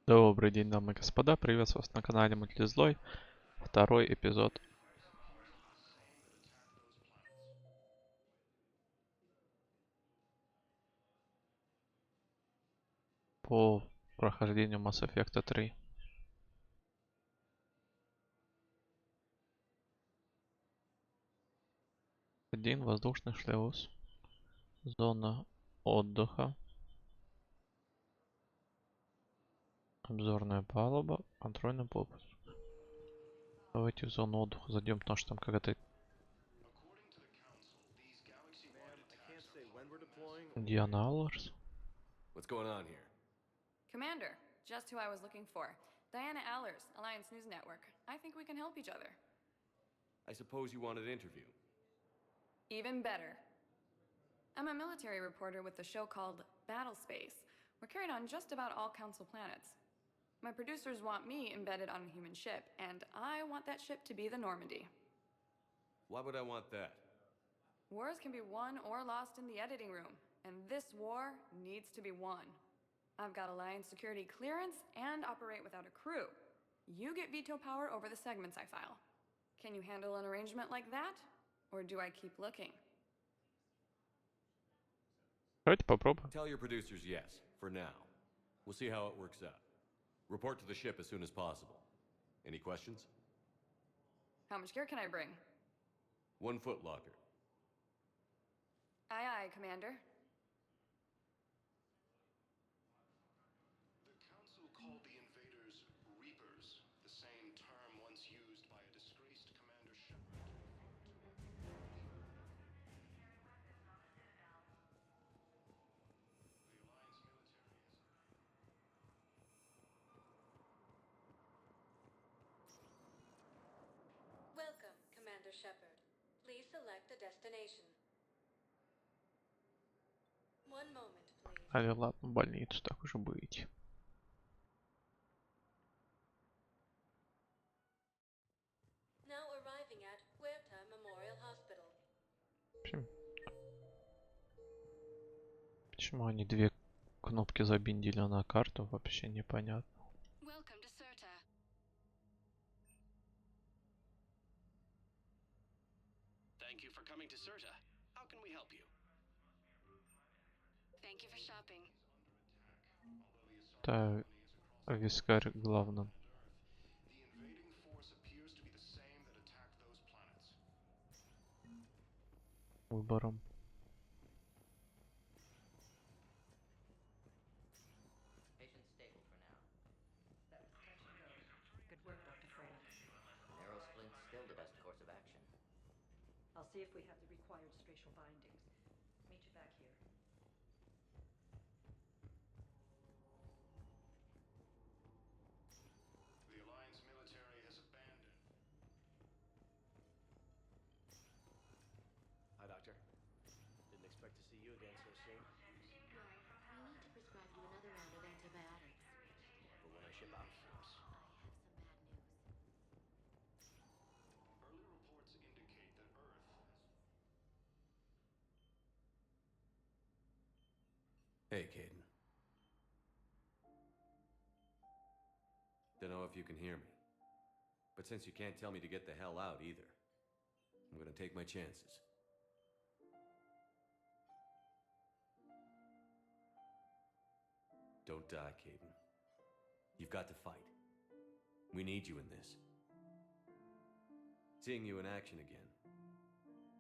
Добрый день, дамы и господа, приветствую вас на канале Злой. Второй эпизод по прохождению Mass Effect 3. Один воздушный шлюз, зона отдыха, обзорная палуба, контрольный пункт. Давайте в зону отдыха зайдем, потому что там какая-то Диана Алларс. What's going on here? Commander, just who I was looking for. Diana Allers, Alliance News Network. I think we can help each other. I suppose you wanted an interview. Even better. I'm a military reporter with the show called Battle Space. We're carried on just about all Council planets. My producers want me embedded on a human ship, and I want that ship to be the Normandy. Why would I want that? Wars can be won or lost in the editing room, and this war needs to be won. I've got Alliance security clearance and operate without a crew. You get veto power over the segments I file. Can you handle an arrangement like that? Or do I keep looking? Давайте попробуем. Tell your producers yes, for now. We'll see how it works out. Report to the ship as soon as possible. Any questions? How much gear can I bring? 1 foot locker. Aye, aye, Commander. The Council called the invaders Reapers, the same term once used by a disgraced Commander Shepard. Welcome, Commander Shepard. Please select a destination. One moment, please. Але ладно, в больницу, так уже быть. Now arriving at Huerta Memorial Hospital. Почему они две кнопки забиндили на карту, вообще непонятно. Welcome to Certa. Thank you for coming to Certa. How can we help you? Thank you for shopping. Да, вискарь главным The invading force appears to be the same that attacked those planets. выбором. Patient stable for now. Good work, Dr. Freya. Narrow splint still the best course of action. I'll see if we have the required spatial bindings. Meet you back here. The Alliance military has abandoned. Hi, Doctor. Didn't expect to see you again so soon. We need to prescribe you another round of antibiotics. But when I ship out force. I have some bad news. Early reports indicate that Earth has... Hey, Caden. Don't know if you can hear me. But since you can't tell me to get the hell out either, I'm gonna take my chances. Don't die, Caden. You've got to fight. We need you in this. Seeing you in action again,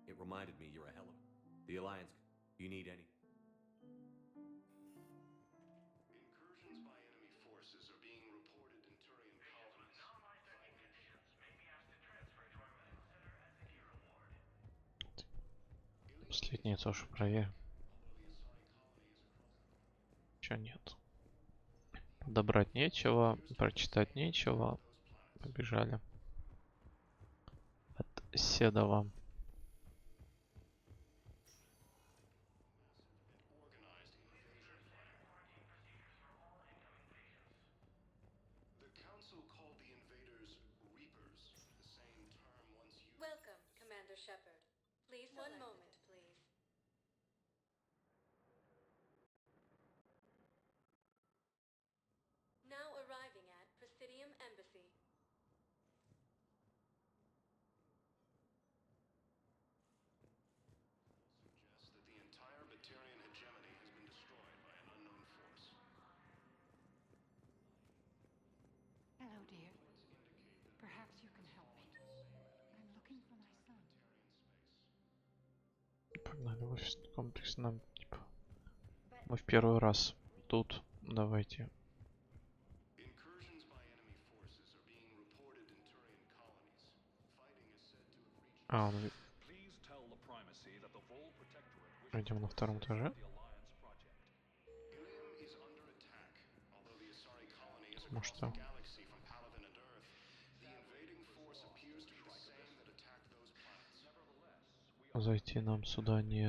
it reminded me you're a hell of the Alliance. You need any? Incursions by enemy forces are being reported in Turian colonies. Последнее тоже проверим. Чё нет? Подобрать нечего, прочитать нечего. Побежали. От Седова. The Council called the invaders Reapers, the same term once used... Welcome, Commander Shepard. Please select. One moment, please. Now arriving Perhaps you can help me. I'm looking for my son. Погнали в офисный комплекс. Нам, типа, мы в первый раз тут. Давайте. Incursions by enemy forces are being reported in Turian colonies. Fighting is said to have reached. А, Please tell the primacy that the Vol Protectorate wishes видимо, на to втором assist этаже. the Alliance project. Ilium is under attack. Although the Asari colony is Потому across что the galaxy from Palaven and Earth, the invading force appears to be the same that attacked those planets. зайти нам сюда не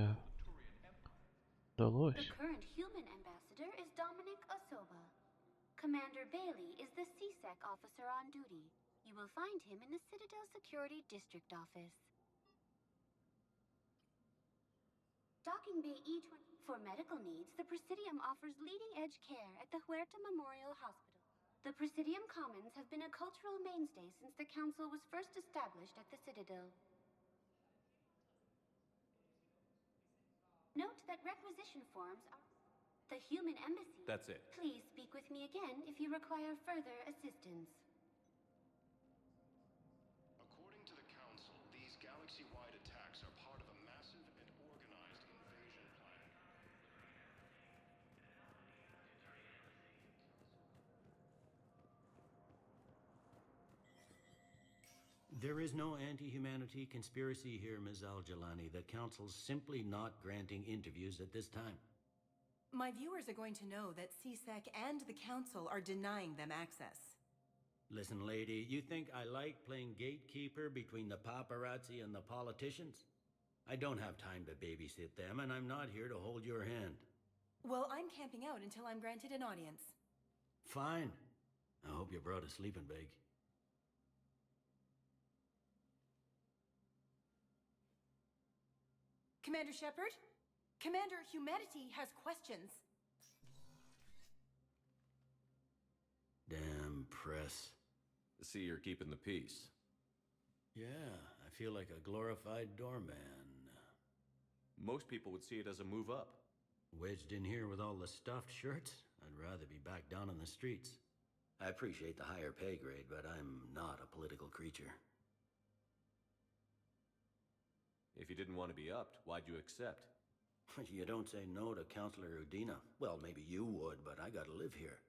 The удалось. current human ambassador is Dominic Osoba. Commander Bailey is the CSEC officer on duty. You will find him in the Citadel Security District office. Docking Bay E20. For medical needs, the Presidium offers leading-edge care at the Huerta Memorial Hospital. The Presidium Commons have been a cultural mainstay since the Council was first established at the Citadel. Note that requisition forms are the human embassy. That's it. Please speak with me again if you require further assistance. According to the Council, these galaxy-wide attacks are part of a massive and organized invasion plan. There is no anti-humanity conspiracy here, Ms. Al-Jalani. The Council's simply not granting interviews at this time. My viewers are going to know that CSEC and the Council are denying them access. Listen, lady, you think I like playing gatekeeper between the paparazzi and the politicians? I don't have time to babysit them, and I'm not here to hold your hand. Well, I'm camping out until I'm granted an audience. Fine. I hope you brought a sleeping bag. Commander Shepard? Commander, humanity has questions. Damn press. See, you're keeping the peace. Yeah, I feel like a glorified doorman. Most people would see it as a move up. Wedged in here with all the stuffed shirts? I'd rather be back down in the streets. I appreciate the higher pay grade, but I'm not a political creature. If you didn't want to be upped, why'd you accept? You don't say no to Counselor Udina. Well, maybe you would, but I gotta live here.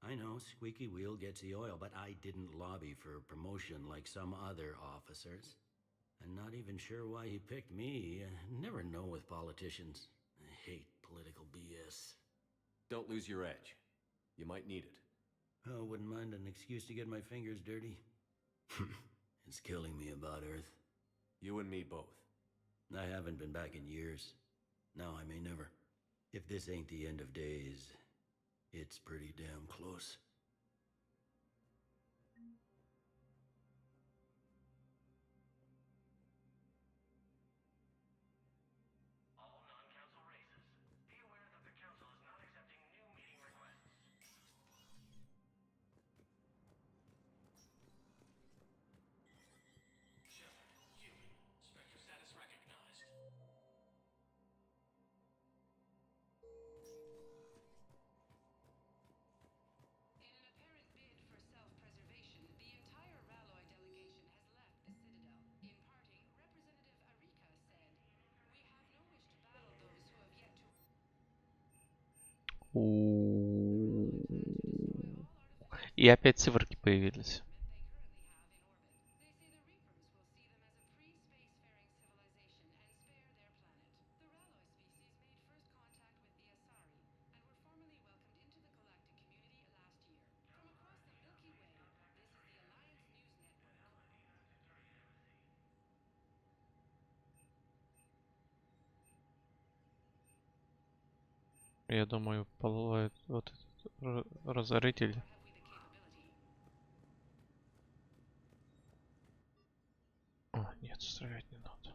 I know, squeaky wheel gets the oil, but I didn't lobby for promotion like some other officers. I'm not even sure why he picked me. Never know with politicians. I hate political BS. Don't lose your edge. You might need it. Oh, wouldn't mind an excuse to get my fingers dirty. It's killing me about Earth. You and me both. I haven't been back in years. Now I may never. If this ain't the end of days, it's pretty damn close. All non-council races, be aware that the council is not accepting new meeting requests. Shepard, human. Spectre status recognized. In an apparent bid for self-preservation, the entire Ralloy delegation has left the Citadel. In parting, Representative Arika said, "We have no wish to battle those who have yet to..." И опять циферки появились. They say the Reapers will see them as a pre-spacefaring civilization and spare their planet. The Ralloy species made first contact with the Asari and were formally welcomed into the galactic community last year. From across the Milky Way, this is the Alliance News Network. Я думаю, вот этот разоритель. А, нет, стрелять не надо.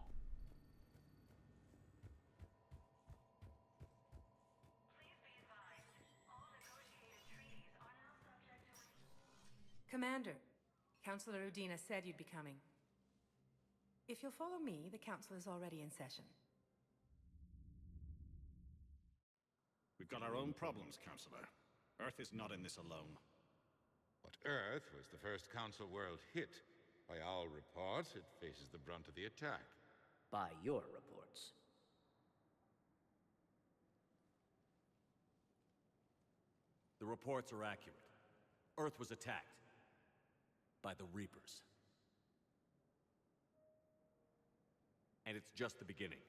Commander, Counselor Udina said you'd be coming. If you'll follow me, the council is already in session. We've got our own problems, Counselor. Earth is not in this alone. But Earth was the first Council world hit. By all reports, it faces the brunt of the attack. By your reports. The reports are accurate. Earth was attacked by the Reapers. And it's just the beginning.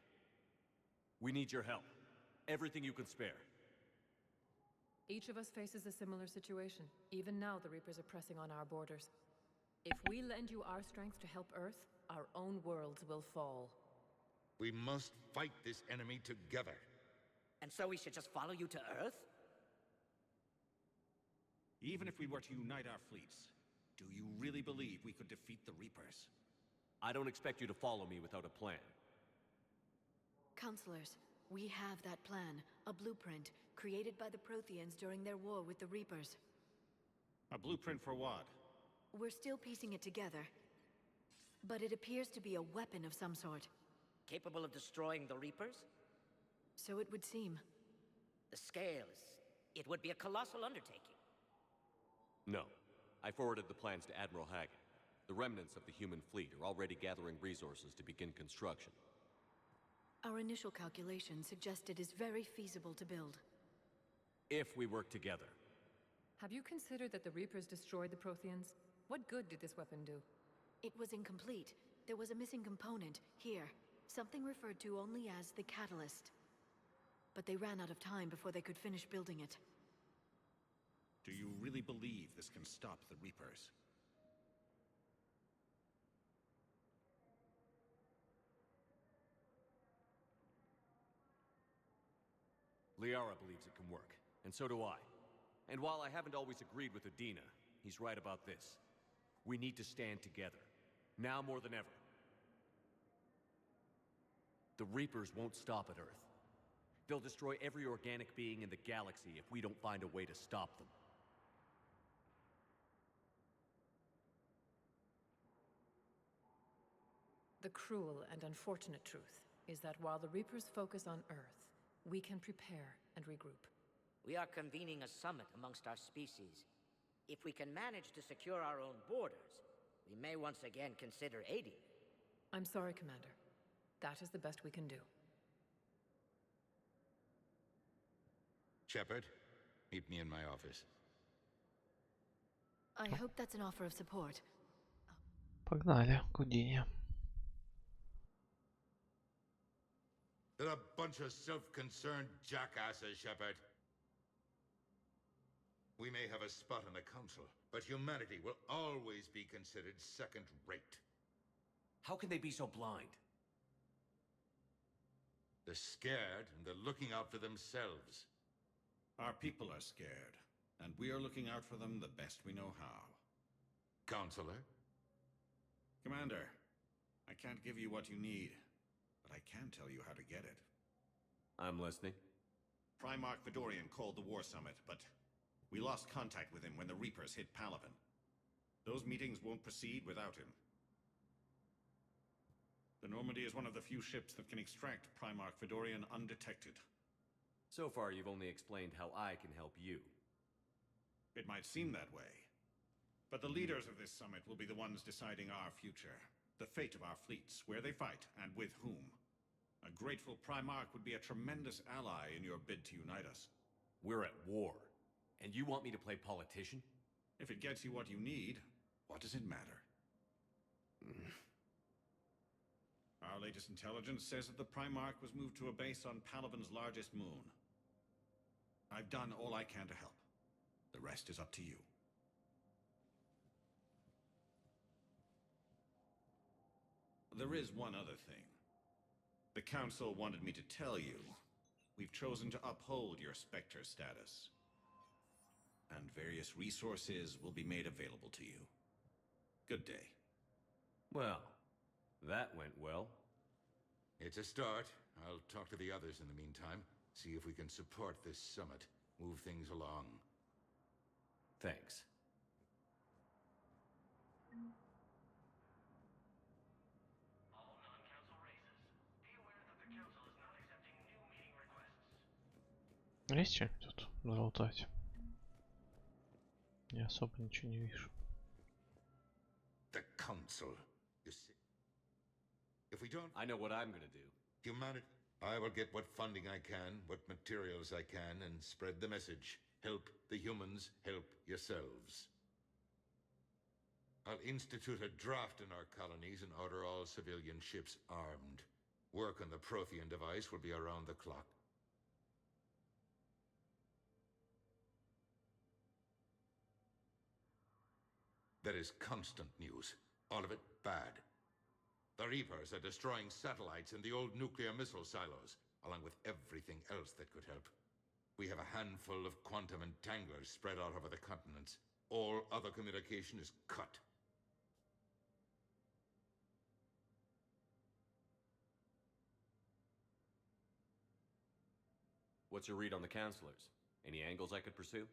We need your help. Everything you can spare. Each of us faces a similar situation. Even now, the Reapers are pressing on our borders. If we lend you our strength to help Earth, our own worlds will fall. We must fight this enemy together. And so we should just follow you to Earth? Even if we were to unite our fleets, do you really believe we could defeat the Reapers? I don't expect you to follow me without a plan. Counselors, we have that plan, a blueprint, created by the Protheans during their war with the Reapers. A blueprint for what? We're still piecing it together, but it appears to be a weapon of some sort. Capable of destroying the Reapers? So it would seem. The scale is... it would be a colossal undertaking. No. I forwarded the plans to Admiral Hagen. The remnants of the human fleet are already gathering resources to begin construction. Our initial calculations suggest it is very feasible to build. If we work together. Have you considered that the Reapers destroyed the Protheans? What good did this weapon do? It was incomplete. There was a missing component, here. Something referred to only as the catalyst. But they ran out of time before they could finish building it. Do you really believe this can stop the Reapers? Liara believes it can work, and so do I. And while I haven't always agreed with Udina, he's right about this. We need to stand together, now more than ever. The Reapers won't stop at Earth. They'll destroy every organic being in the galaxy if we don't find a way to stop them. The cruel and unfortunate truth is that while the Reapers focus on Earth, we can prepare and regroup. We are convening a summit amongst our species. If we can manage to secure our own borders, we may once again consider aiding. I'm sorry, Commander. That is the best we can do. Shepard, meet me in my office. I hope that's an offer of support. Погнали к Удине. They're a bunch of self-concerned jackasses, Shepard. We may have a spot in the Council, but humanity will always be considered second-rate. How can they be so blind? They're scared, and they're looking out for themselves. Our people are scared, and we are looking out for them the best we know how. Counselor? Commander, I can't give you what you need, but I can tell you how to get it. I'm listening. Primarch Fedorian called the War Summit, but we lost contact with him when the Reapers hit Palaven. Those meetings won't proceed without him. The Normandy is one of the few ships that can extract Primarch Fedorian undetected. So far, you've only explained how I can help you. It might seem that way. But the leaders of this summit will be the ones deciding our future. The fate of our fleets, where they fight, and with whom. A grateful Primarch would be a tremendous ally in your bid to unite us. We're at war. And you want me to play politician? If it gets you what you need, what does it matter? Our latest intelligence says that the Primarch was moved to a base on Palaven's largest moon. I've done all I can to help. The rest is up to you. There is one other thing. The Council wanted me to tell you, we've chosen to uphold your Spectre status. And various resources will be made available to you. Good day. Well, that went well. It's a start. I'll talk to the others in the meantime. See if we can support this summit. Move things along. Thanks. All non-council races, be aware that the council is not accepting new meeting requests. Есть что тут залутать? Я особо ничего не вижу. The council. You see, if we don't... I know what I'm gonna do. Humanity... I will get what funding I can, what materials I can, and spread the message. Help the humans, help yourselves. I'll institute a draft in our colonies and order all civilian ships armed. Work on the Prothean device will be around the clock. There is constant news. All of it bad. The Reapers are destroying satellites and the old nuclear missile silos, along with everything else that could help. We have a handful of quantum entanglers spread out over the continents. All other communication is cut. What's your read on the counselors? Any angles I could pursue?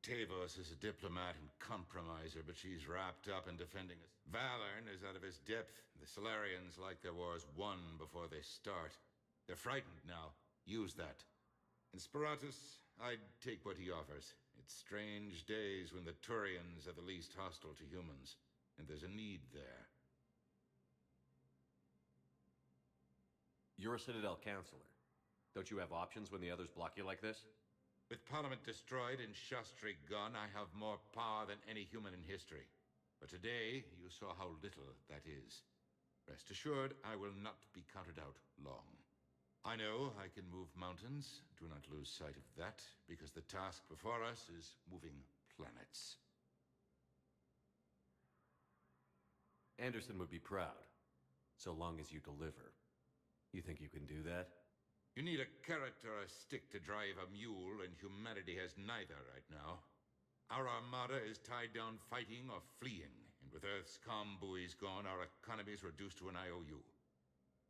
Tavos is a diplomat and compromiser, but she's wrapped up in defending us. Valorn is out of his depth. The Solarians like their wars won before they start. They're frightened now. Use that. In Sparatus, I'd take what he offers. It's strange days when the Turians are the least hostile to humans, and there's a need there. You're a Citadel counselor. Don't you have options when the others block you like this? With Parliament destroyed and Shastri gone, I have more power than any human in history. But today, you saw how little that is. Rest assured, I will not be counted out long. I know I can move mountains. Do not lose sight of that, because the task before us is moving planets. Anderson would be proud, so long as you deliver. You think you can do that? You need a carrot or a stick to drive a mule, and humanity has neither right now. Our armada is tied down fighting or fleeing, and with Earth's comm buoys gone, our economy is reduced to an IOU.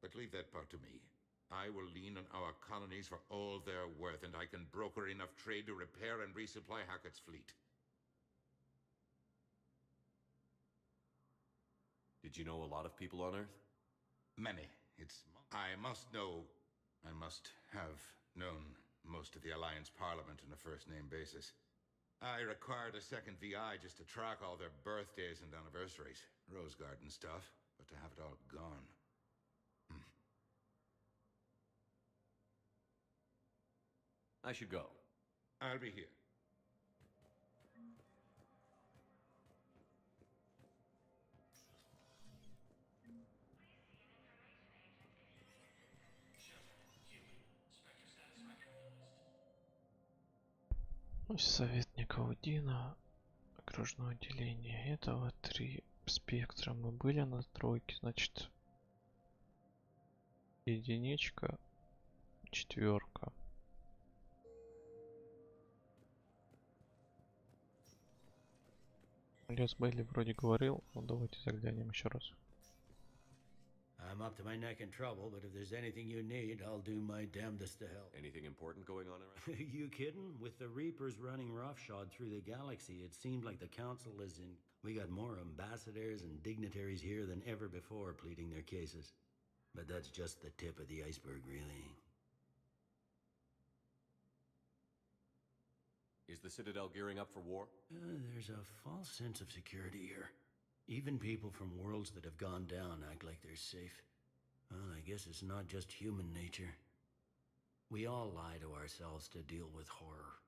But leave that part to me. I will lean on our colonies for all they're worth, and I can broker enough trade to repair and resupply Hackett's fleet. Did you know a lot of people on Earth? Many. I must have known most of the Alliance Parliament on a first-name basis. I required a second VI just to track all their birthdays and anniversaries. Rose Garden stuff, but to have it all gone. I should go. I'll be here. Советник Аудина, окружное отделение. Этого 3 спектра. Мы были на тройке, значит, единичка, 4. Лес Бейли вроде говорил, но давайте заглянем еще раз. I'm up to my neck in trouble, but if there's anything you need, I'll do my damnedest to help. Anything important going on around? You kidding? With the Reapers running roughshod through the galaxy, it seemed like the Council is in... We got more ambassadors and dignitaries here than ever before pleading their cases. But that's just the tip of the iceberg, really. Is the Citadel gearing up for war? There's a false sense of security here. Even people from worlds that have gone down act like they're safe. Well, I guess it's not just human nature. We all lie to ourselves to deal with horror.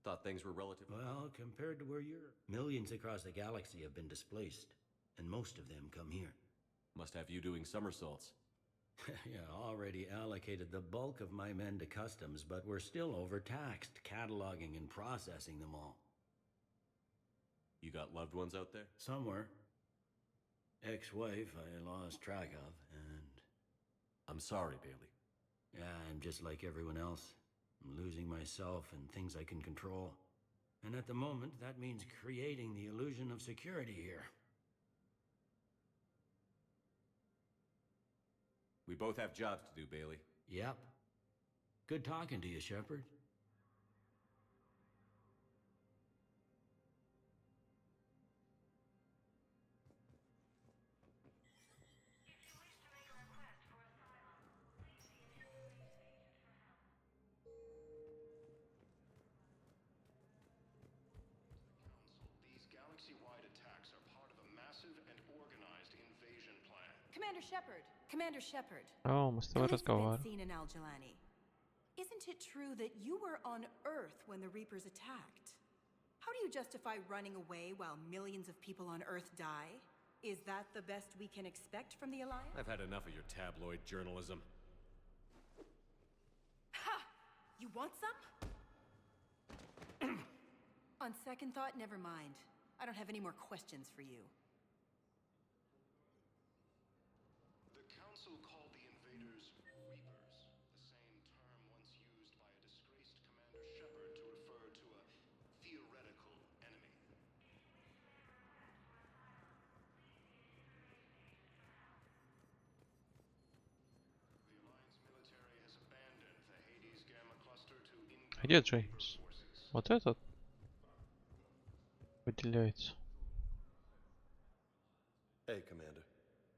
Thought things were relatively... Well, compared to where you're... Millions across the galaxy have been displaced, and most of them come here. Must have you doing somersaults. Yeah, already allocated the bulk of my men to customs, but we're still overtaxed, cataloging and processing them all. You got loved ones out there? Somewhere. Ex-wife I lost track of, and... I'm sorry, Bailey. Yeah, I'm just like everyone else. I'm losing myself and things I can control. And at the moment, that means creating the illusion of security here. We both have jobs to do, Bailey. Yep. Good talking to you, Shepard. Commander Shepard. О, мы с тобой Events have been разговариваем. seen in Al-Jalani. Isn't it true that you were on Earth when the Reapers attacked? How do you justify running away while millions of people on Earth die? Is that the best we can expect from the Alliance? I've had enough of your tabloid journalism. Ha! You want some? On second thought, never mind. I don't have any more questions for you. The Council called the invaders Reapers, the same term once used by a disgraced Commander Shepard to refer to a theoretical enemy. The Alliance military has abandoned the Hades Gamma cluster to А где Джеймс? Вот этот выделяется. Hey, Commander.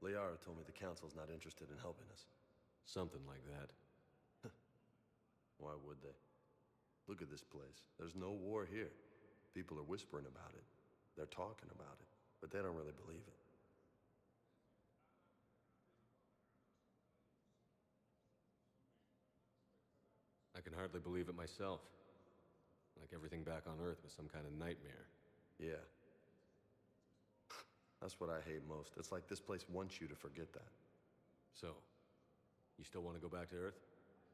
Liara told me the Council's not interested in helping us. Something like that. Why would they? Look at this place. There's no war here. People are whispering about it. They're talking about it, but they don't really believe it. I can hardly believe it myself. Like everything back on Earth was some kind of nightmare. Yeah. That's what I hate most. It's like this place wants you to forget that. So, you still want to go back to Earth?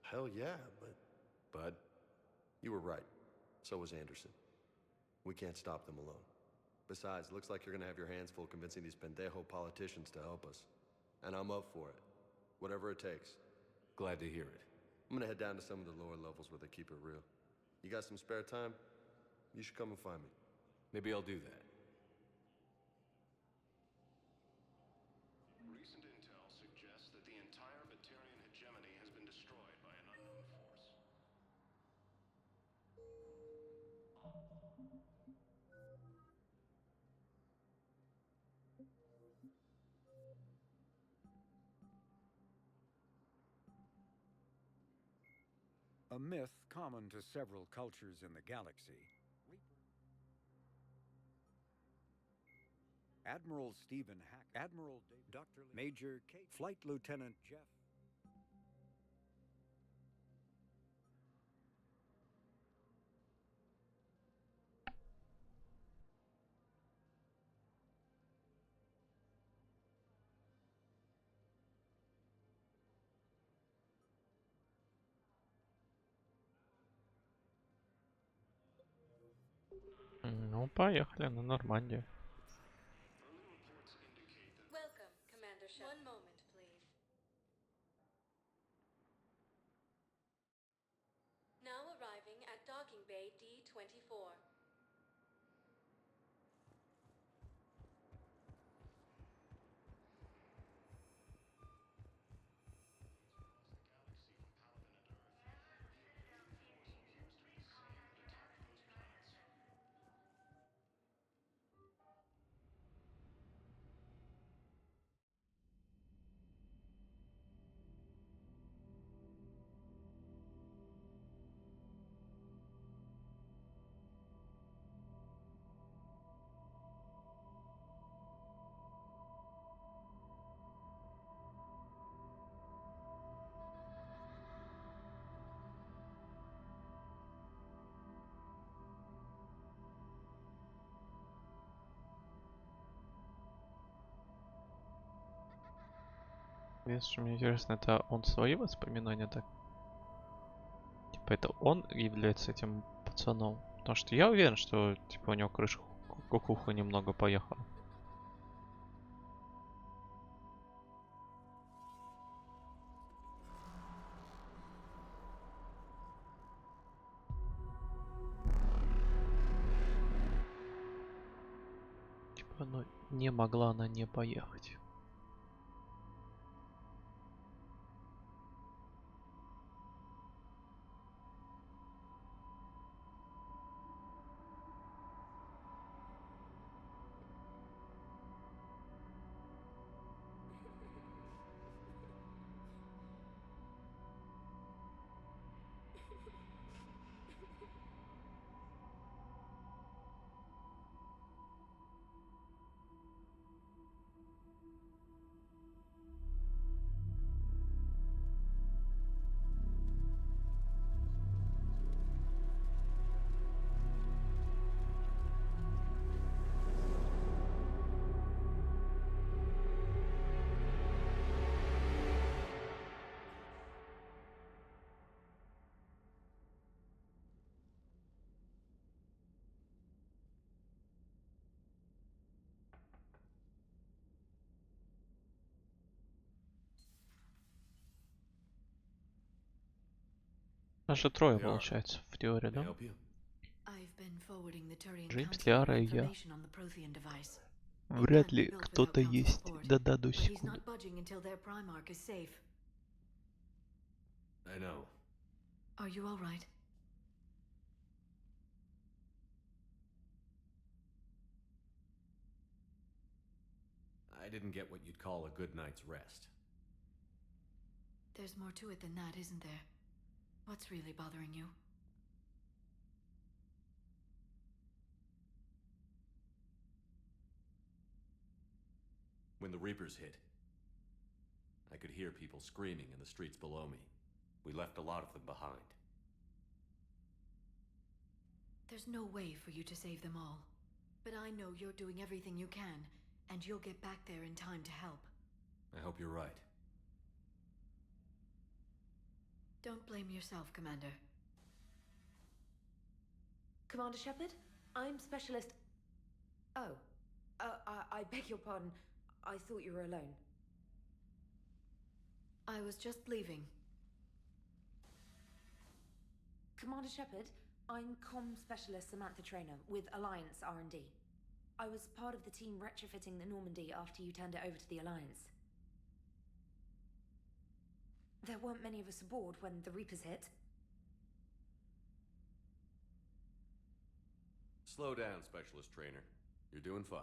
Hell yeah, but... Bud? You were right. So was Anderson. We can't stop them alone. Besides, looks like you're gonna have your hands full convincing these pendejo politicians to help us. And I'm up for it. Whatever it takes. Glad to hear it. I'm gonna head down to some of the lower levels where they keep it real. You got some spare time? You should come and find me. Maybe I'll do that. Recent intel suggests that the entire Batarian hegemony has been destroyed by an unknown force. A myth common to several cultures in the galaxy. Admiral Stephen Hack, Admiral Dr. Major Kate, Flight Lieutenant Jeff. Ну, поехали на Нормандию. Welcome, Commander Shepard. One moment, please. Now arriving at docking bay D-24. Если мне интересно, это он свои воспоминания так? Типа это он является этим пацаном? Потому что я уверен, что типа у него крыша кукуха немного поехала. Типа, ну не могла она не поехать. Нас же трое получается в теории, да? I've been forwarding the Turian Джеймс, Council Лиара и я. information on the Prothean device. Вряд ли кто-то есть. Да-да, до But he's секунды. not budging until their Primarch is safe. I know. Are you all right? I didn't get what you'd call a good night's rest. There's more to it than that, isn't there? What's really bothering you? When the Reapers hit, I could hear people screaming in the streets below me. We left a lot of them behind. There's no way for you to save them all. But I know you're doing everything you can, and you'll get back there in time to help. I hope you're right. Don't blame yourself, Commander. Commander Shepard, I'm Specialist... Oh. I beg your pardon. I thought you were alone. I was just leaving. Commander Shepard, I'm Comm Specialist Samantha Trainer with Alliance R&D. I was part of the team retrofitting the Normandy after you turned it over to the Alliance. There weren't many of us aboard when the Reapers hit. Slow down, Specialist Trainer. You're doing fine.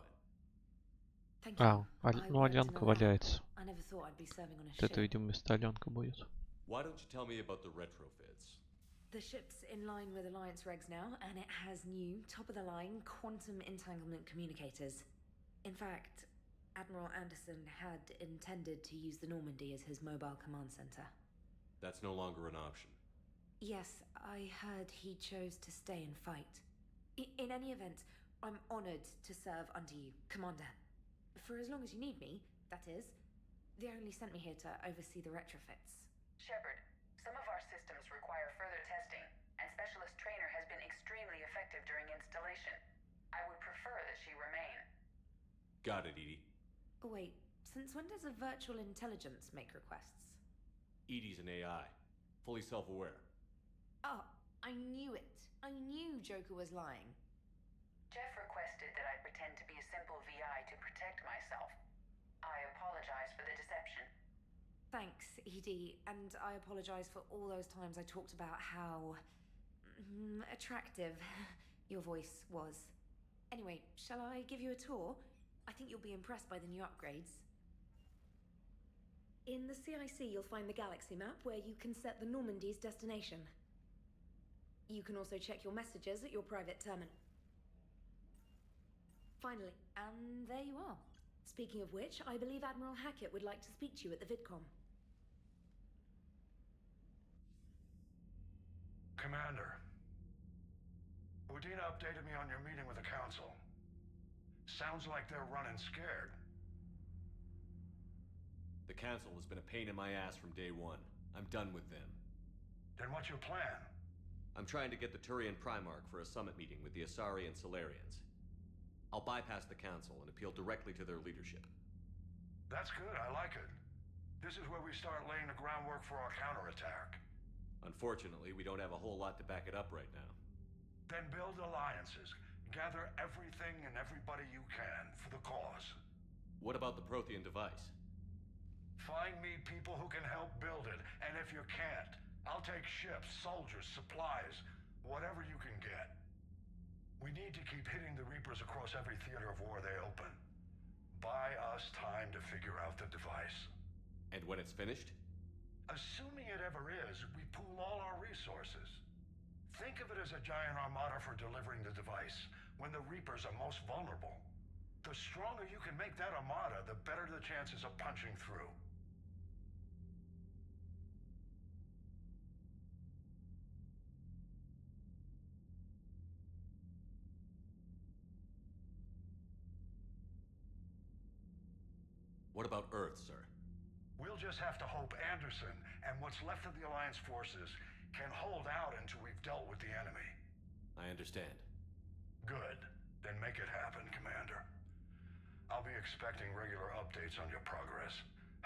Thank you. Ну Аленка валяется. I never thought I'd be serving on a Вот это, ship. видимо, вместо Аленка будет. Why don't you tell me about the retrofits? The ship's in line with Alliance regs now, and it has new, top-of-the-line quantum entanglement communicators. In fact, Admiral Anderson had intended to use the Normandy as his mobile command center. That's no longer an option. Yes, I heard he chose to stay and fight. In any event, I'm honored to serve under you, Commander. For as long as you need me, that is. They only sent me here to oversee the retrofits. Shepard, some of our systems require further testing, and Specialist Trainer has been extremely effective during installation. I would prefer that she remain. Got it, Edie. Wait, since when does a virtual intelligence make requests? Edie's an AI, fully self-aware. Oh, I knew it. I knew Joker was lying. Jeff requested that I pretend to be a simple VI to protect myself. I apologize for the deception. Thanks, Edie, and I apologize for all those times I talked about how... attractive your voice was. Anyway, shall I give you a tour? I think you'll be impressed by the new upgrades. In the CIC, you'll find the galaxy map where you can set the Normandy's destination. You can also check your messages at your private terminal. Finally, and there you are. Speaking of which, I believe Admiral Hackett would like to speak to you at the VidCom. Commander, Udina updated me on your meeting with the Council. Sounds like they're running scared. The Council has been a pain in my ass from day one. I'm done with them. Then what's your plan? I'm trying to get the Turian Primarch for a summit meeting with the Asari and Solarians. I'll bypass the Council and appeal directly to their leadership. That's good, I like it. This is where we start laying the groundwork for our counterattack. Unfortunately, we don't have a whole lot to back it up right now. Then build alliances. Gather everything and everybody you can for the cause. What about the Prothean device? Find me people who can help build it, and if you can't, I'll take ships, soldiers, supplies, whatever you can get. We need to keep hitting the Reapers across every theater of war they open. Buy us time to figure out the device. And when it's finished? Assuming it ever is, we pool all our resources. Think of it as a giant armada for delivering the device, when the Reapers are most vulnerable. The stronger you can make that armada, the better the chances of punching through. What about Earth, sir? We'll just have to hope Anderson and what's left of the Alliance forces can hold out until we've dealt with the enemy. I understand. Good. Then make it happen, Commander. I'll be expecting regular updates on your progress.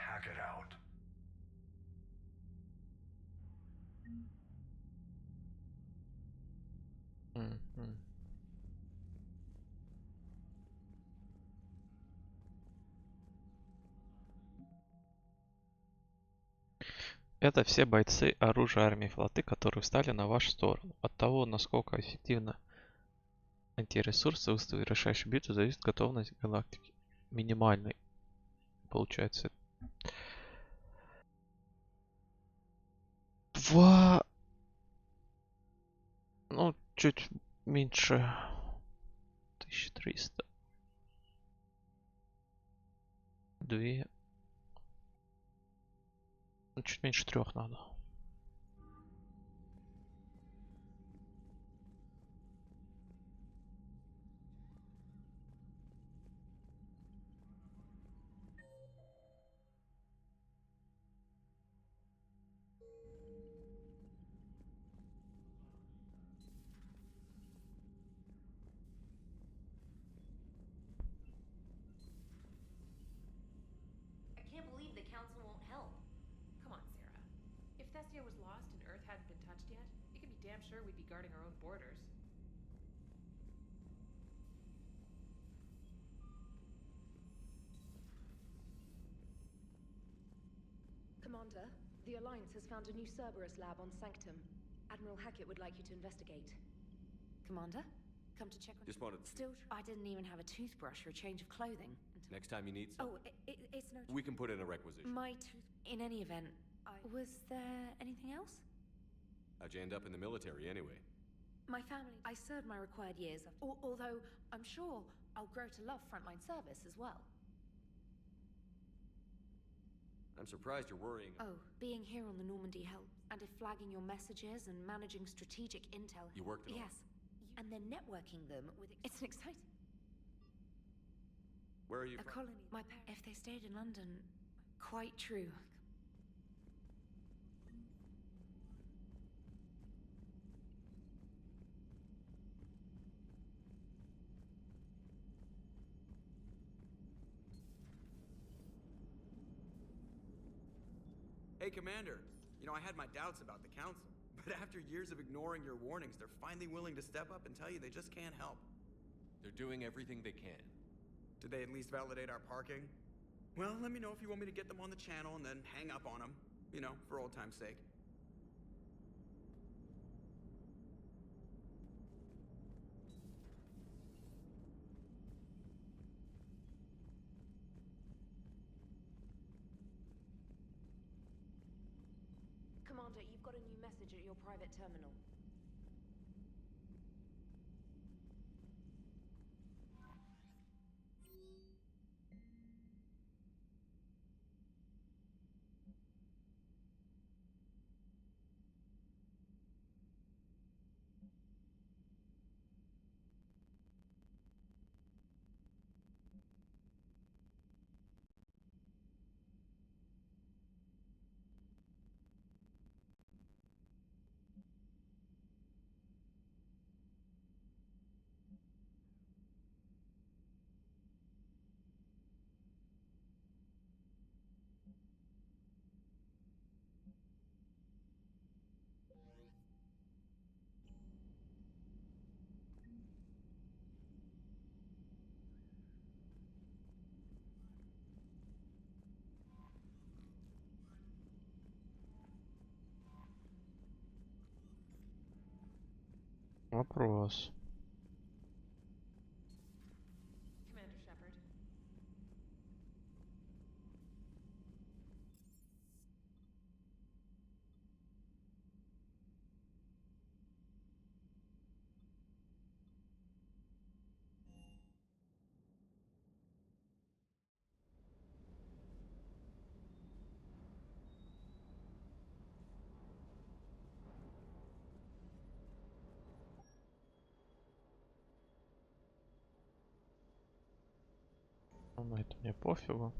Hack it out. Это все бойцы оружия армии флоты, которые встали на вашу сторону. От того, насколько эффективно антиресурсы выставили решающую битву, зависит готовность галактики. Минимальный, получается. Ну, чуть меньше 1300. 2. Ну, чуть меньше 3 надо. I can't believe the council won't help. Come on, Sarah. If Thessia was lost and Earth hadn't been touched yet, you can be damn sure we'd be guarding our own borders. Commander, the Alliance has found a new Cerberus lab on Sanctum. Admiral Hackett would like you to investigate. Commander? Come to check on... Just wanted... I didn't even have a toothbrush or a change of clothing. Next time you need some... Oh, it's no... We can put in a requisition. My tooth... In any event, Was there anything else? How'd you end up in the military, anyway? My family... I served my required years, although I'm sure I'll grow to love frontline service as well. I'm surprised you're worrying... Oh, being here on the Normandy helps. And if flagging your messages and managing strategic intel... You worked it all. Yes. And then networking them with... It's an exciting... Where are you A from? colony. My parents... If they stayed in London... Quite true. Hey, Commander. You know, I had my doubts about the Council, but after years of ignoring your warnings, they're finally willing to step up and tell you they just can't help. They're doing everything they can. Did they at least validate our parking? Well, let me know if you want me to get them on the channel and then hang up on them. You know, for old time's sake. Commander, you've got a new message at your private terminal. Вопрос. Commander Shepard. Ну, это мне пофигу.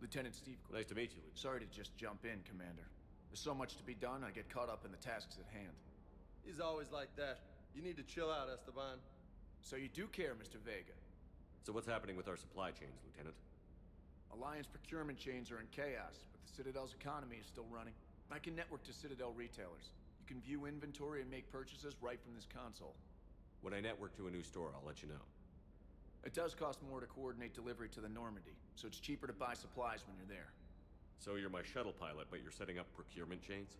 Lieutenant Steve. Nice to meet you. Sorry to just jump in, Commander. There's so much to be done, I get caught up in the tasks at hand. He's always like that. You need to chill out, Esteban. So you do care, Mr. Vega. So what's happening with our supply chains, Lieutenant? Alliance procurement chains are in chaos, but the Citadel's economy is still running. I can network to Citadel retailers. You can view inventory and make purchases right from this console. When I network to a new store, I'll let you know. It does cost more to coordinate delivery to the Normandy, so it's cheaper to buy supplies when you're there. So you're my shuttle pilot, but you're setting up procurement chains?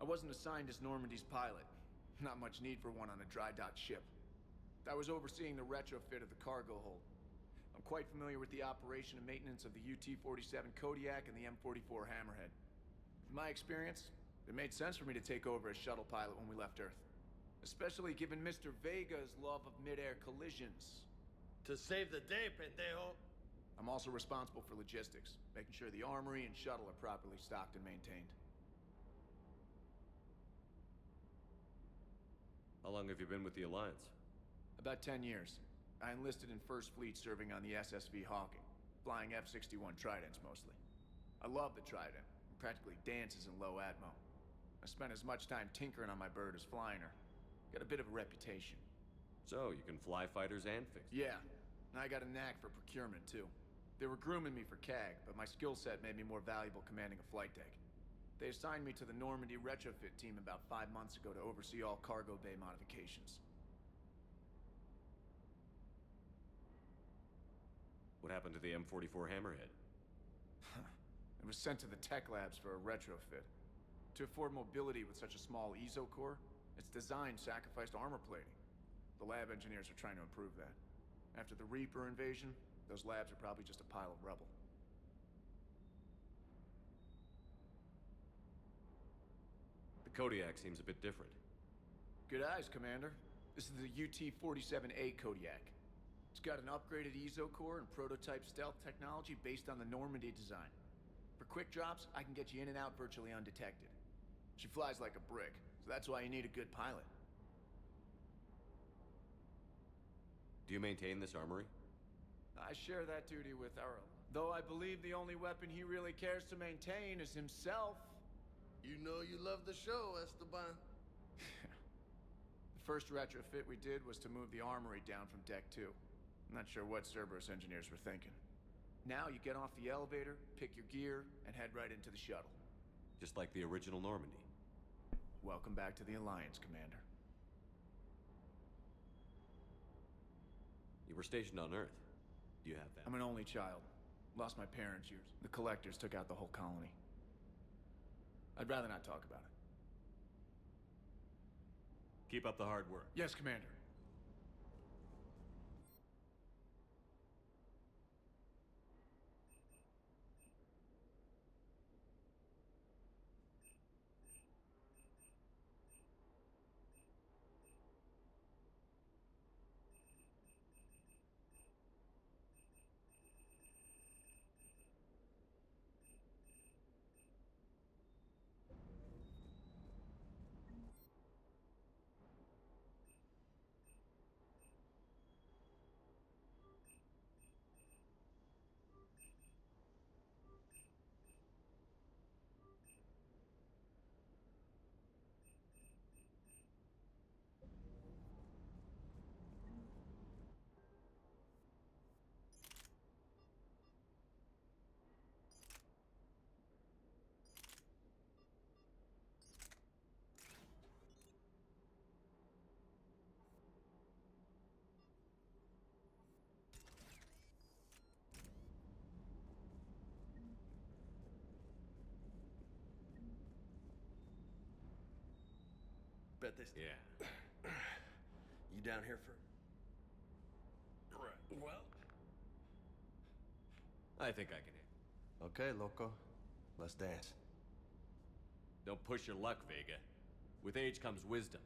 I wasn't assigned as Normandy's pilot. Not much need for one on a dry dock ship. I was overseeing the retrofit of the cargo hold. I'm quite familiar with the operation and maintenance of the UT-47 Kodiak and the M44 Hammerhead. In my experience, it made sense for me to take over as shuttle pilot when we left Earth. Especially given Mr. Vega's love of mid-air collisions. To save the day, pendejo. I'm also responsible for logistics, making sure the armory and shuttle are properly stocked and maintained. How long have you been with the Alliance? About 10 years. I enlisted in First Fleet serving on the SSV Hawking, flying F-61 Tridents mostly. I love the Trident. It practically dances in low atmo. I spent as much time tinkering on my bird as flying her. Got a bit of a reputation. So, you can fly fighters and fix them? Yeah, and I got a knack for procurement too. They were grooming me for CAG, but my skill set made me more valuable commanding a flight deck. They assigned me to the Normandy retrofit team about 5 months ago to oversee all cargo bay modifications. What happened to the M44 Hammerhead? It was sent to the tech labs for a retrofit. To afford mobility with such a small ESO core, its design sacrificed armor plating. The lab engineers are trying to improve that. After the Reaper invasion, those labs are probably just a pile of rubble. The Kodiak seems a bit different. Good eyes, Commander. This is the UT-47A Kodiak. It's got an upgraded ESO core and prototype stealth technology based on the Normandy design. For quick drops, I can get you in and out virtually undetected. She flies like a brick, so that's why you need a good pilot. Do you maintain this armory? I share that duty with Earl. Though I believe the only weapon he really cares to maintain is himself. You know you love the show, Esteban. The first retrofit we did was to move the armory down from Deck 2. I'm not sure what Cerberus engineers were thinking. Now you get off the elevator, pick your gear, and head right into the shuttle. Just like the original Normandy. Welcome back to the Alliance, Commander. You were stationed on Earth. Do you have that? I'm an only child. Lost my parents years. The Collectors took out the whole colony. I'd rather not talk about it. Keep up the hard work. Yes, Commander. Bet this. Yeah. You down here for? Right. Well, I think I can hit. Okay, loco. Let's dance. Don't push your luck, Vega. With age comes wisdom.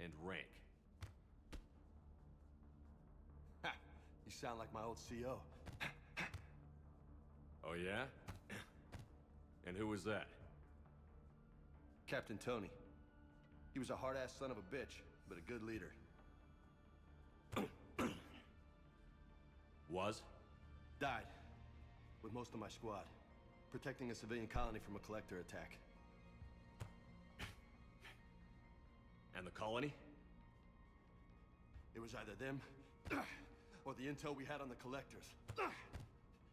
And rank. Ha! You sound like my old CO. Oh, yeah? And who was that? Captain Tony. He was a hard-ass son of a bitch, but a good leader. Was? Died. With most of my squad. Protecting a civilian colony from a collector attack. And the colony? It was either them, or the intel we had on the collectors.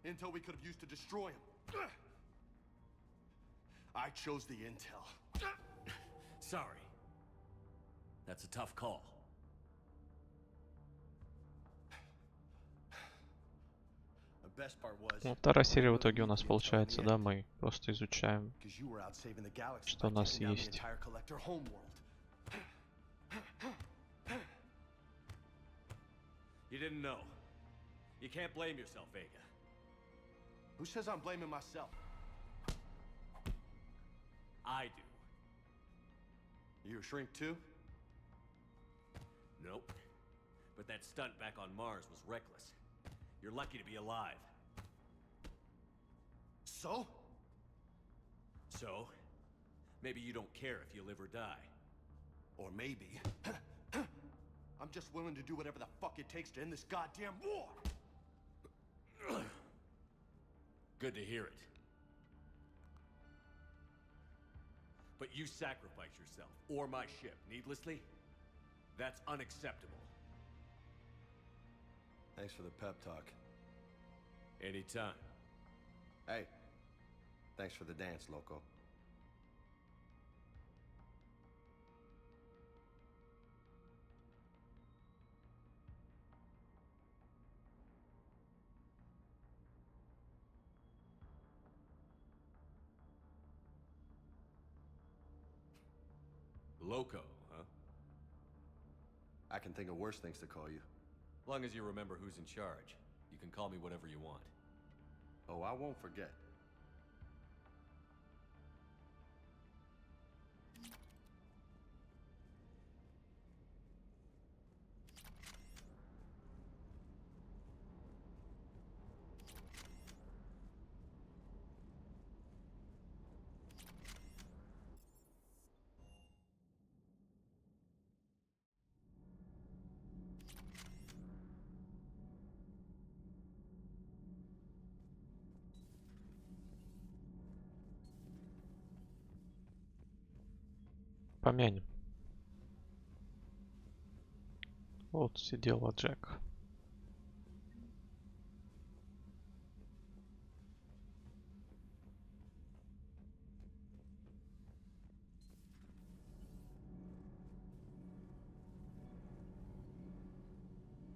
Intel we could have used to destroy them. I chose the intel. Sorry. That's a tough call. The best part was, Ну, вторая серия в итоге у нас получается, да, мы просто изучаем, что у нас есть. You didn't know. You can't blame yourself, Vega. Who says I'm blaming myself? I do. You a shrink too? Nope. But that stunt back on Mars was reckless. You're lucky to be alive. So? So? Maybe you don't care if you live or die. Or maybe... I'm just willing to do whatever the fuck it takes to end this goddamn war! Good to hear it. But you sacrifice yourself, or my ship, needlessly? That's unacceptable. Thanks for the pep talk. Anytime. Hey, thanks for the dance, loco. Loco, huh? I can think of worse things to call you. Long as you remember who's in charge, you can call me whatever you want. Oh, I won't forget. Помянем. Вот сидела Джек.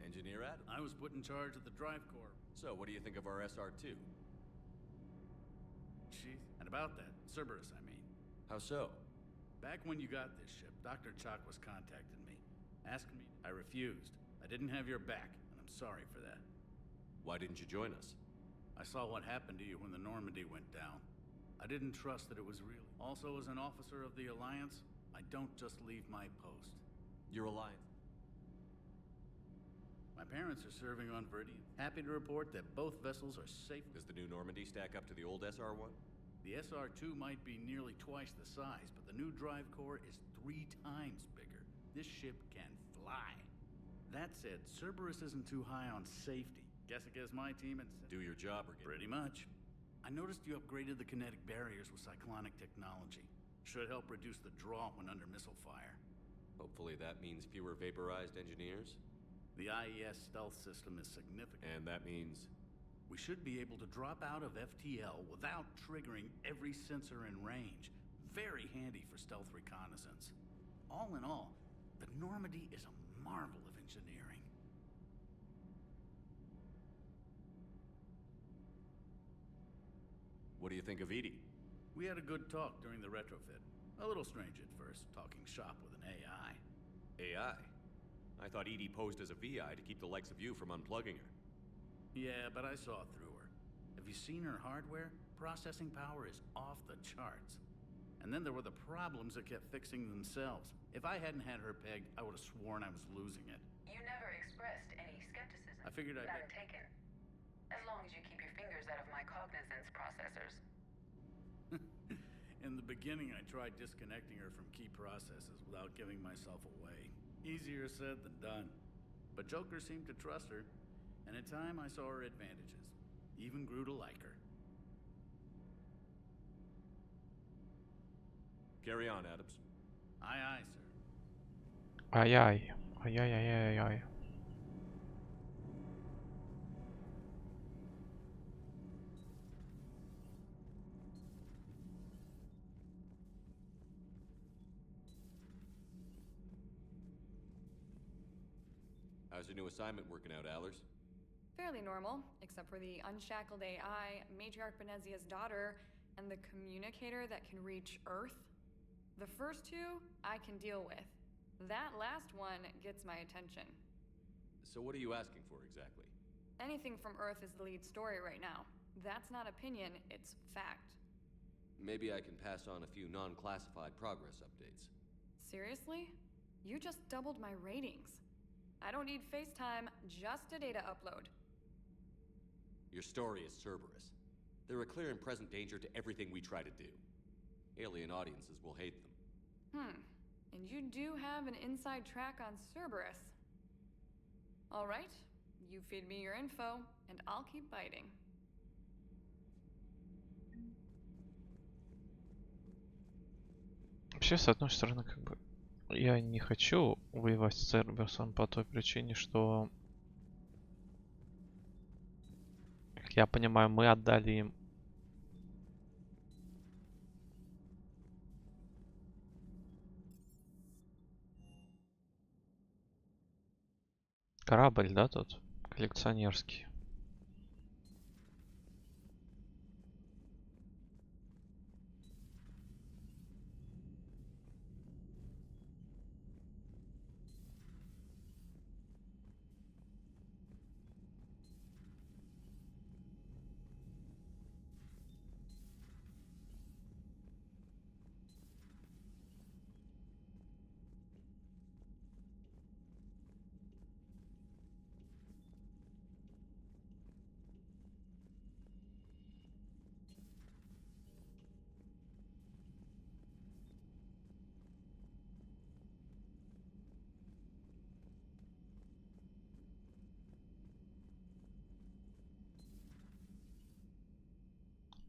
Engineer Adam. I was put in charge of the drive corps. So, what do you think of our SR-2? Jeez. And about that, Cerberus, I mean. How so? Back when you got this ship, Dr. Chalk was contacting me, asking me. I refused. I didn't have your back, and I'm sorry for that. Why didn't you join us? I saw what happened to you when the Normandy went down. I didn't trust that it was real. Also, as an officer of the Alliance, I don't just leave my post. Your Alliance? My parents are serving on Verdian. Happy to report that both vessels are safe. Does the new Normandy stack up to the old SR-1? The SR-2 might be nearly twice the size, but the new drive core is 3 times bigger. This ship can fly. That said, Cerberus isn't too high on safety. Guess it gives my team and... Do your job or get... Pretty much. I noticed you upgraded the kinetic barriers with cyclonic technology. Should help reduce the draw when under missile fire. Hopefully that means fewer vaporized engineers? The IES stealth system is significant. And that means... We should be able to drop out of FTL without triggering every sensor in range. Very handy for stealth reconnaissance. All in all, the Normandy is a marvel of engineering. What do you think of Edie? We had a good talk during the retrofit. A little strange at first, talking shop with an AI. AI? I thought Edie posed as a VI to keep the likes of you from unplugging her. Yeah, but I saw through her. Have you seen her hardware? Processing power is off the charts. And then there were the problems that kept fixing themselves. If I hadn't had her pegged, I would have sworn I was losing it. You never expressed any skepticism. I figured I'd... None taken. As long as you keep your fingers out of my cognizance processors. In the beginning, I tried disconnecting her from key processes without giving myself away. Easier said than done. But Joker seemed to trust her. And in time, I saw her advantages. Even grew to like her. Carry on, Adams. Aye, aye, sir. Ай-яй. Ай-яй-яй-яй-яй. How's your new assignment working out, Allers? Fairly normal, except for the unshackled AI, Matriarch Benezia's daughter, and the communicator that can reach Earth. The first two, I can deal with. That last one gets my attention. So what are you asking for exactly? Anything from Earth is the lead story right now. That's not opinion, it's fact. Maybe I can pass on a few non-classified progress updates. Seriously? You just doubled my ratings. I don't need FaceTime, just a data upload. Your story is Cerberus. They're a clear and present danger to everything we try to do. Alien audiences will hate them. And you do have an inside track on Cerberus. All right, you feed me your info, and I'll keep biting. Вообще, с одной стороны, как бы, я не хочу воевать с Церберсом по той причине, что, как я понимаю, мы отдали им корабль, да, тут коллекционерский.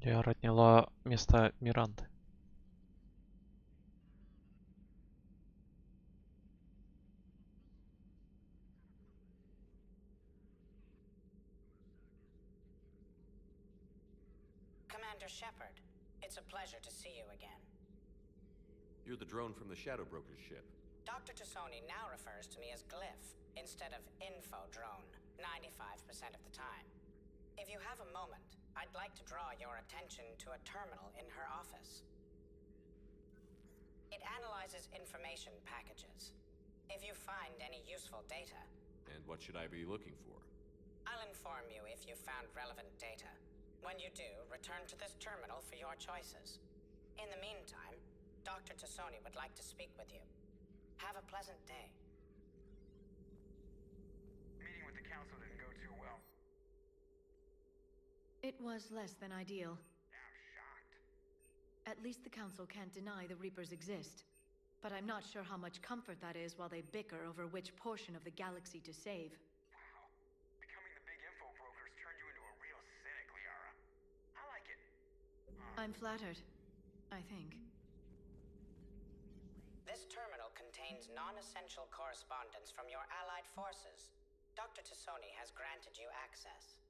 Лиара отняла место Миранды. Commander Shepard, it's a pleasure to see you again. You're the drone from the Shadow Broker's ship. Dr. Tassoni now refers to me as Glyph instead of Info Drone, 95% of the time. If you have a moment, I'd like to draw your attention to a terminal in her office. It analyzes information packages. If you find any useful data... And what should I be looking for? I'll inform you if you found relevant data. When you do, return to this terminal for your choices. In the meantime, Dr. Tassoni would like to speak with you. Have a pleasant day. Meeting with the council didn't go too well. It was less than ideal. I'm shocked. At least the council can't deny the Reapers exist. But I'm not sure how much comfort that is while they bicker over which portion of the galaxy to save. Wow. Becoming the big info brokers turned you into a real cynic, Liara. I like it. I'm flattered, I think. This terminal contains non-essential correspondence from your allied forces. Dr. Tassoni has granted you access.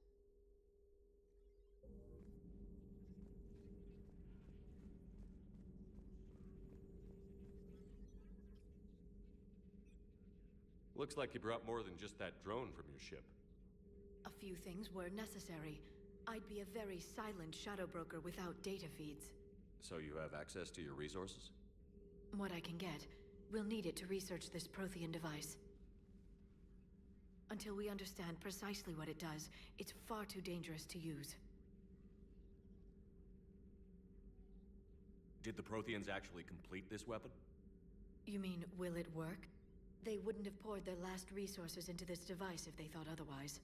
Looks like you brought more than just that drone from your ship. A few things were necessary. I'd be a very silent shadow broker without data feeds. So you have access to your resources? What I can get. We'll need it to research this Prothean device. Until we understand precisely what it does, it's far too dangerous to use. Did the Protheans actually complete this weapon? You mean, will it work? They wouldn't have poured their last resources into this device if they thought otherwise.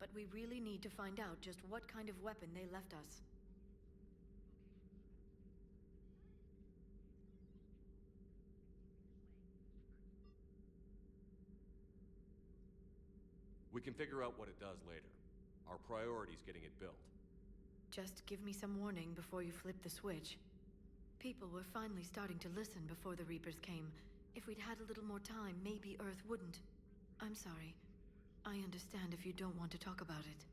But we really need to find out just what kind of weapon they left us. We can figure out what it does later. Our priority's getting it built. Just give me some warning before you flip the switch. People were finally starting to listen before the Reapers came. If we'd had a little more time, maybe Earth wouldn't. I'm sorry. I understand if you don't want to talk about it.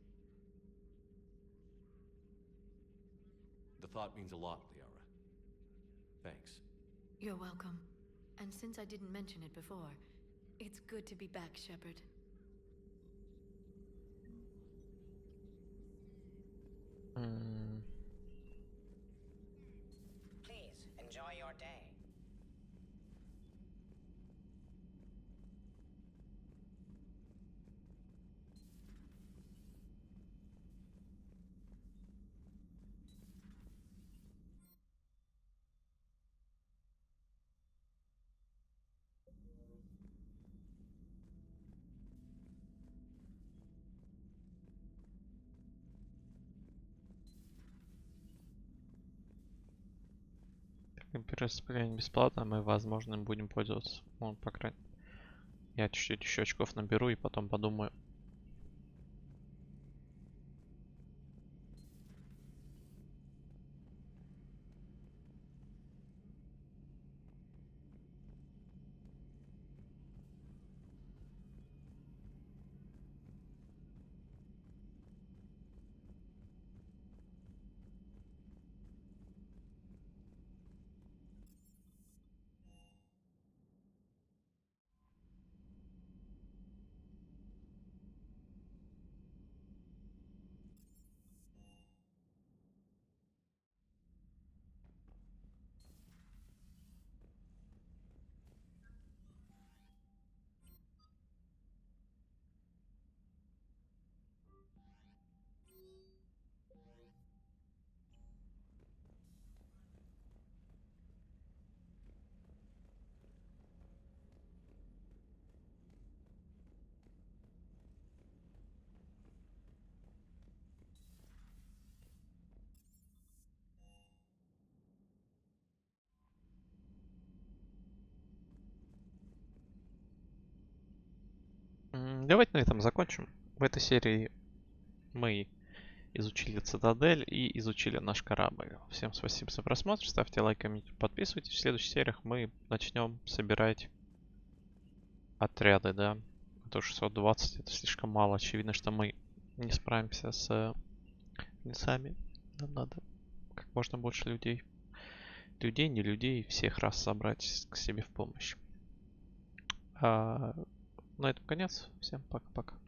The thought means a lot, Liara. Thanks. You're welcome. And since I didn't mention it before, it's good to be back, Shepard. Please, enjoy your day. Перераспределение бесплатно, мы, возможно, им будем пользоваться. Ну, по крайней мере. Я чуть-чуть еще очков наберу и потом подумаю. Давайте на этом закончим. В этой серии мы изучили Цитадель и изучили наш корабль. Всем спасибо за просмотр. Ставьте лайк, комментируйте, подписывайтесь. В следующих сериях мы начнем собирать отряды, да. А то 620 это слишком мало. Очевидно, что мы не справимся с лесами. Нам надо как можно больше людей. Людей, не людей, всех раз собрать к себе в помощь. На этом конец. Всем пока-пока.